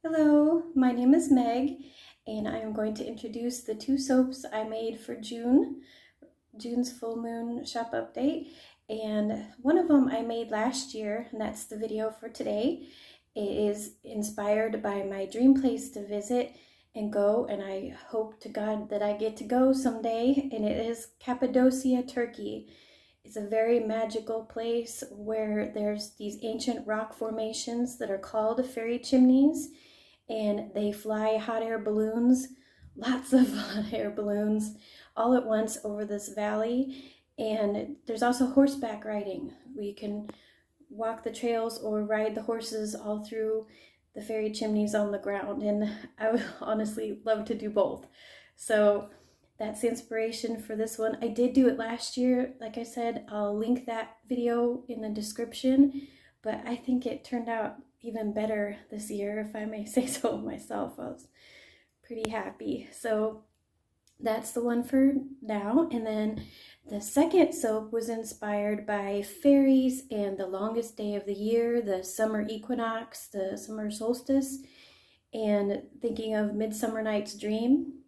Hello, my name is Meg, and I am going to introduce the two soaps I made for June's full moon shop update. And one of them I made last year, and that's the video for today. It is inspired by my dream place to visit and go, and I hope to God that I get to go someday, and it is Cappadocia, Turkey. It's a very magical place where there's these ancient rock formations that are called fairy chimneys, and they fly hot air balloons, lots of hot air balloons, all at once over this valley. And there's also horseback riding. We can walk the trails or ride the horses all through the fairy chimneys on the ground, and I would honestly love to do both. So that's the inspiration for this one. I did do it last year. Like I said, I'll link that video in the description, but I think it turned out even better this year, if I may say so myself. I was pretty happy. So that's the one for now. And then the second soap was inspired by fairies and the longest day of the year, the summer equinox, the summer solstice, and thinking of Midsummer Night's Dream.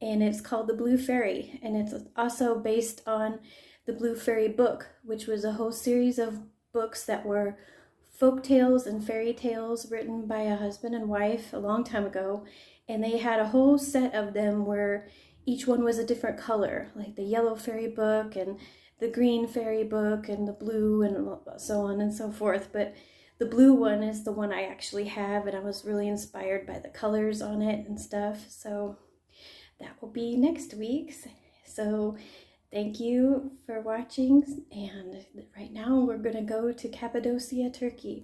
And it's called The Blue Fairy, and it's also based on the Blue Fairy book, which was a whole series of books that were folk tales and fairy tales written by a husband and wife a long time ago. And they had a whole set of them where each one was a different color, like the yellow fairy book and the green fairy book and the blue and so on and so forth. But the blue one is the one I actually have, and I was really inspired by the colors on it and stuff. So that will be next week's. So thank you for watching, and right now we're going to go to Cappadocia, Turkey.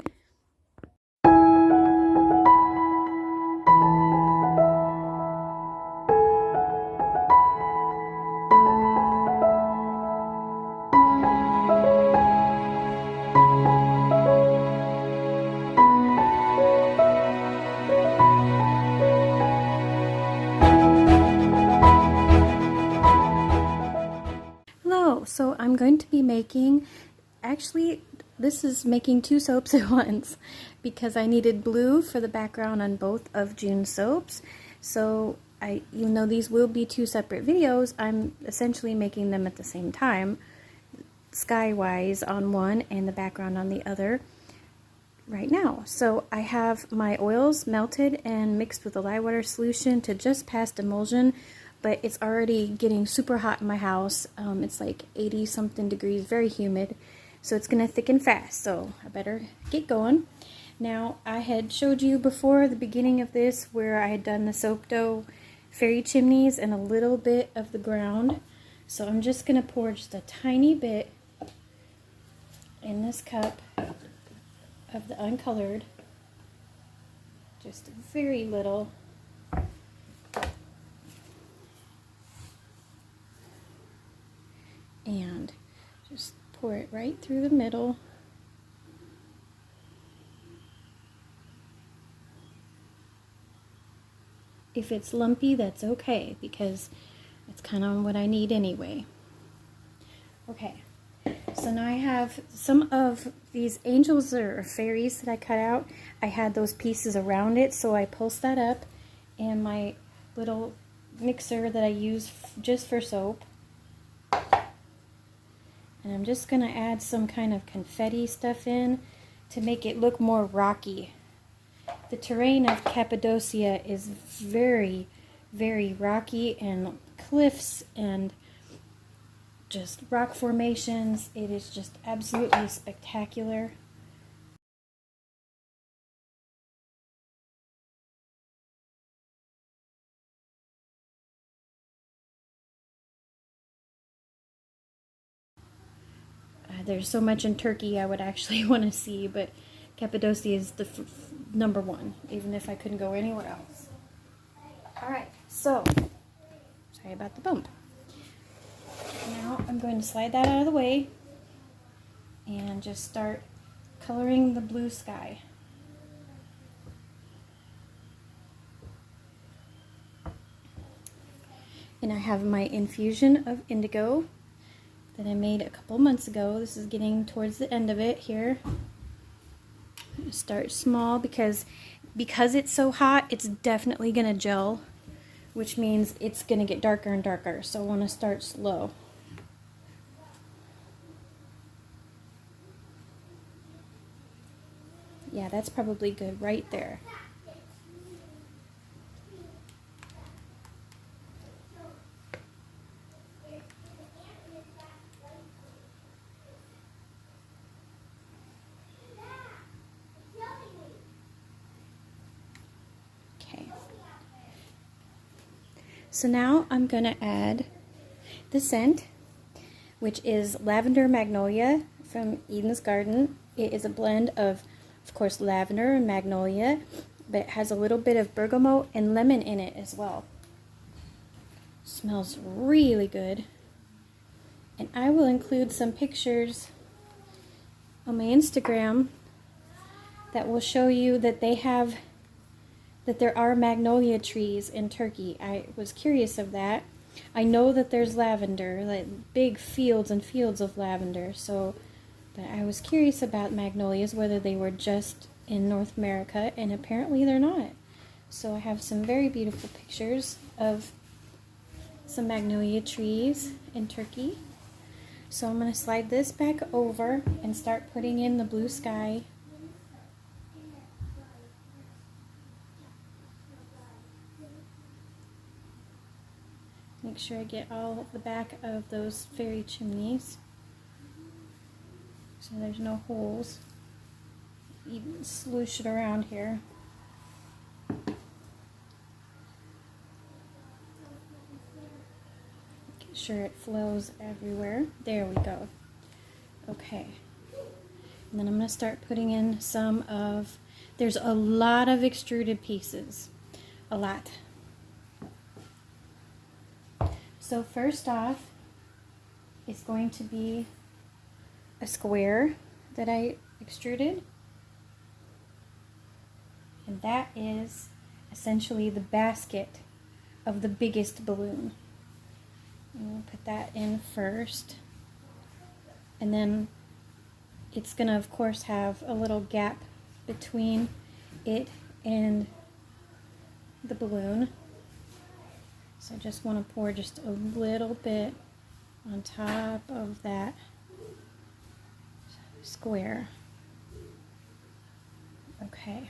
Hello, so I'm going to be making, this is making two soaps at once because I needed blue for the background on both of June's soaps. So even though these will be two separate videos, I'm essentially making them at the same time, sky-wise on one and the background on the other right now. So I have my oils melted and mixed with a lye water solution to just past emulsion, but it's already getting super hot in my house. It's like 80 something degrees, very humid, so it's gonna thicken fast, so I better get going. Now, I had showed you before the beginning of this where I had done the soap dough fairy chimneys and a little bit of the ground, so I'm just gonna pour just a tiny bit in this cup of the uncolored, just very little. And just pour it right through the middle. If it's lumpy, that's okay, because it's kind of what I need anyway. Okay, so now I have some of these angels or fairies that I cut out. I had those pieces around it, so I pulsed that up in my little mixer that I use just for soap. And I'm just going to add some kind of confetti stuff in to make it look more rocky. The terrain of Cappadocia is very, very rocky, and cliffs and just rock formations. It is just absolutely spectacular. There's so much in Turkey I would actually want to see, but Cappadocia is the number one, even if I couldn't go anywhere else. Alright, so, sorry about the bump. Now I'm going to slide that out of the way and just start coloring the blue sky. And I have my infusion of indigo that I made a couple months ago. This is getting towards the end of it here. I'm going to start small because because it's so hot, it's definitely going to gel, which means it's going to get darker and darker. So I want to start slow. Yeah, that's probably good right there. Okay. So now I'm going to add the scent, which is Lavender Magnolia from Eden's Garden. It is a blend of course, lavender and magnolia, but it has a little bit of bergamot and lemon in it as well. Smells really good. And I will include some pictures on my Instagram that will show you that there are magnolia trees in Turkey. I was curious of that. I know that there's lavender, like big fields and fields of lavender, but I was curious about magnolias, whether they were just in North America, and apparently they're not. So I have some very beautiful pictures of some magnolia trees in Turkey. So I'm going to slide this back over and start putting in the blue sky. Make sure I get all of the back of those fairy chimneys so there's no holes. Even sloosh it around here. Make sure it flows everywhere. There we go. Okay. And then I'm going to start putting in there's a lot of extruded pieces. A lot. So first off is going to be a square that I extruded. And that is essentially the basket of the biggest balloon. And we'll put that in first. And then it's going to, of course, have a little gap between it and the balloon. So I just want to pour just a little bit on top of that square. Okay.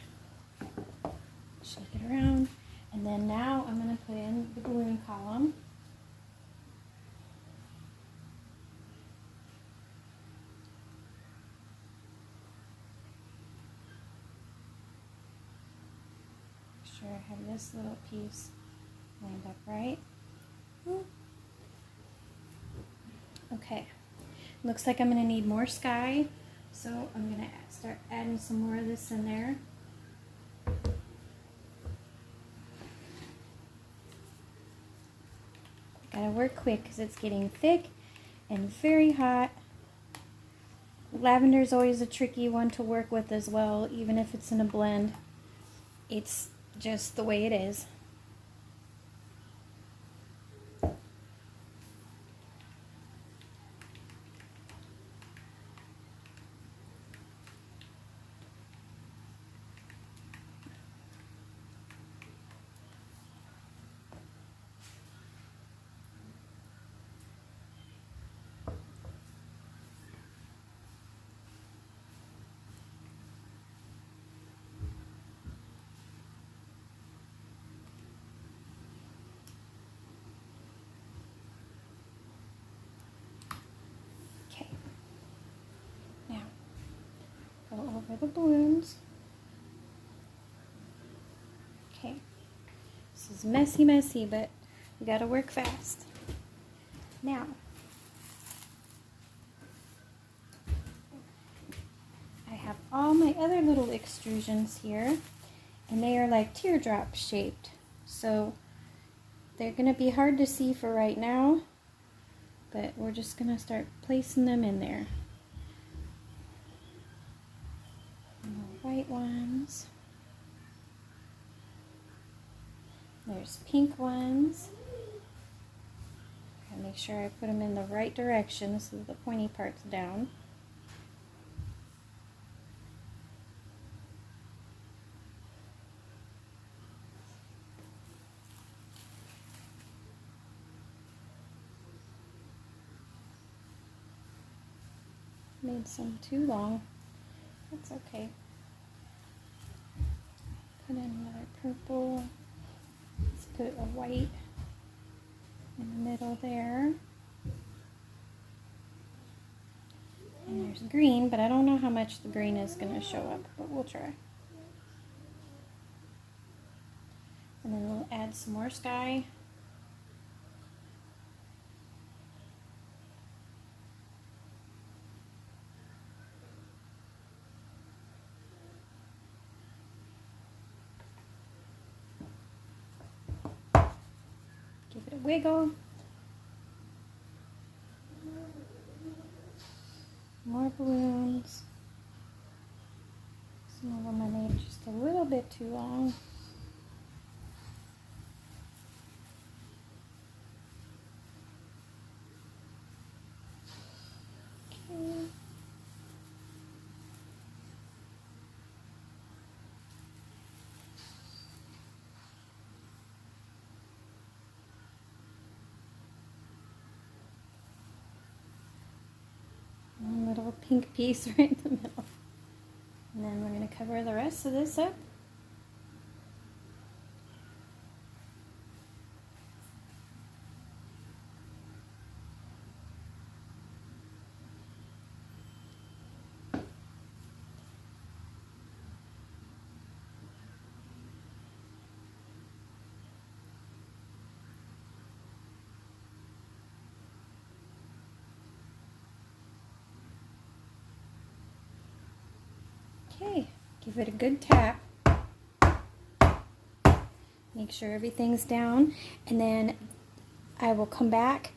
Shake it around. And then now I'm going to put in the balloon column. Make sure I have this little piece lined up right. Okay. Looks like I'm going to need more sky, so I'm going to start adding some more of this in there. Gotta work quick because it's getting thick and very hot. Lavender is always a tricky one to work with as well, even if it's in a blend. It's just the way it is. Okay. Now, go over the balloons. Okay. This is messy, but we gotta work fast. Now, I have all my other little extrusions here, and they are like teardrop shaped. So they're gonna be hard to see for right now, but we're just gonna start placing them in there. And the white ones. There's pink ones. And make sure I put them in the right direction so the pointy part's down. Made some too long. That's okay. Put in another purple. Let's put a white in the middle there. And there's green, but I don't know how much the green is going to show up, but we'll try. And then we'll add some more sky. Give it a wiggle. More balloons. Some of them I made just a little bit too long. Okay. One little pink piece right in the middle. And then we're going to cover the rest of this up. Okay, give it a good tap. Make sure everything's down, and then I will come back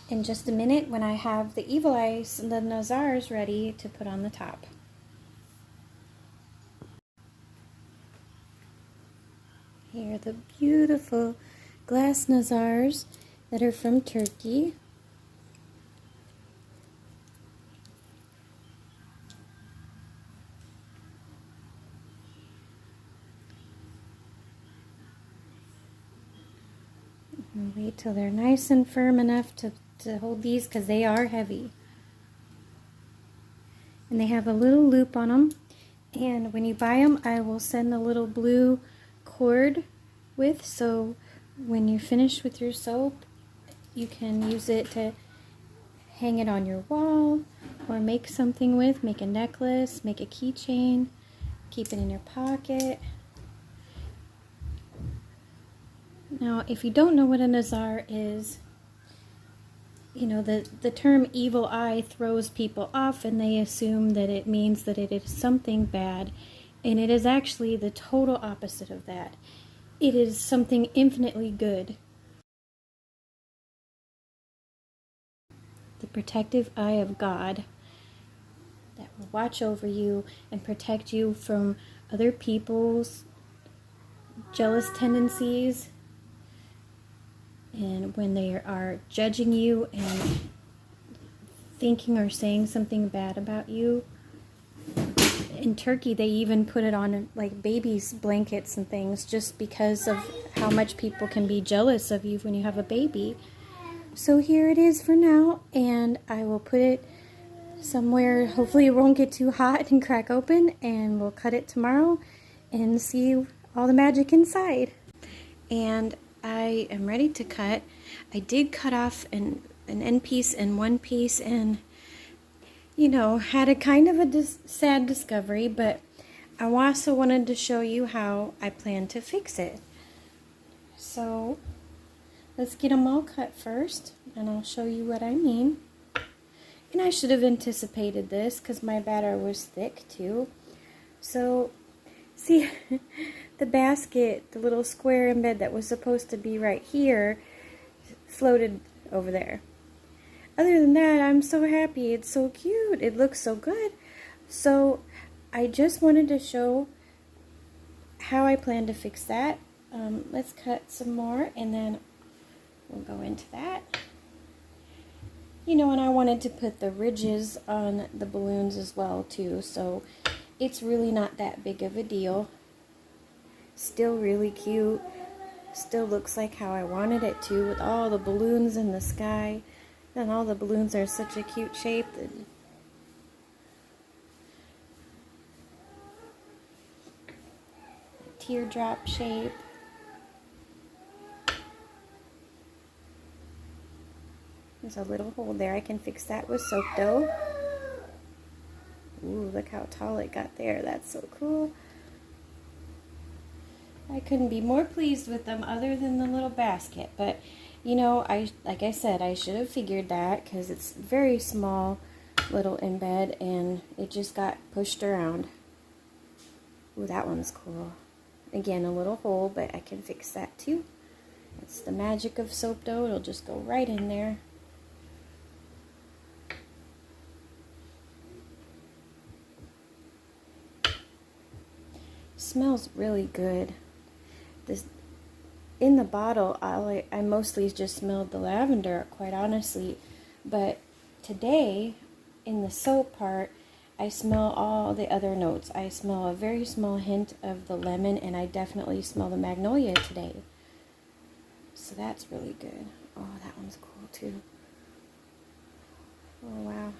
in just a minute when I have the evil eyes and the Nazars ready to put on the top. Here are the beautiful glass Nazars that are from Turkey. And wait till they're nice and firm enough to hold these, because they are heavy. And they have a little loop on them. And when you buy them, I will send a little blue cord with, so when you finish with your soap, you can use it to hang it on your wall or make something with, make a necklace, make a keychain, keep it in your pocket. Now, if you don't know what a Nazar is, you know, the term evil eye throws people off, and they assume that it means that it is something bad, and it is actually the total opposite of that. It is something infinitely good. The protective eye of God that will watch over you and protect you from other people's jealous tendencies, and when they are judging you and thinking or saying something bad about you. In Turkey, they even put it on like babies' blankets and things, just because of how much people can be jealous of you when you have a baby. So here it is for now, and I will put it somewhere. Hopefully it won't get too hot and crack open, and we'll cut it tomorrow and see all the magic inside. And I am ready to cut. I did cut off an end piece and one piece, and you know, had a kind of a sad discovery, but I also wanted to show you how I plan to fix it. So let's get them all cut first, and I'll show you what I mean. And I should have anticipated this, because my batter was thick too. So see, the basket, the little square embed that was supposed to be right here, floated over there. Other than that, I'm so happy. It's so cute. It looks so good. So I just wanted to show how I plan to fix that. Let's cut some more, and then we'll go into that. You know, and I wanted to put the ridges on the balloons as well too, so it's really not that big of a deal. Still really cute. Still looks like how I wanted it to, with all the balloons in the sky. And all the balloons are such a cute shape. teardrop shape. There's a little hole there. I can fix that with soap dough. Ooh, look how tall it got there. That's so cool. I couldn't be more pleased with them other than the little basket. But, you know, like I said, I should have figured that because it's very small little embed and it just got pushed around. Ooh, that one's cool. Again, a little hole, but I can fix that too. That's the magic of soap dough. It'll just go right in there. Smells really good. This in the bottle, I mostly just smelled the lavender, quite honestly, but today in the soap part, I smell all the other notes. I smell a very small hint of the lemon, and I definitely smell the magnolia today. So that's really good. Oh, that one's cool too. Oh wow.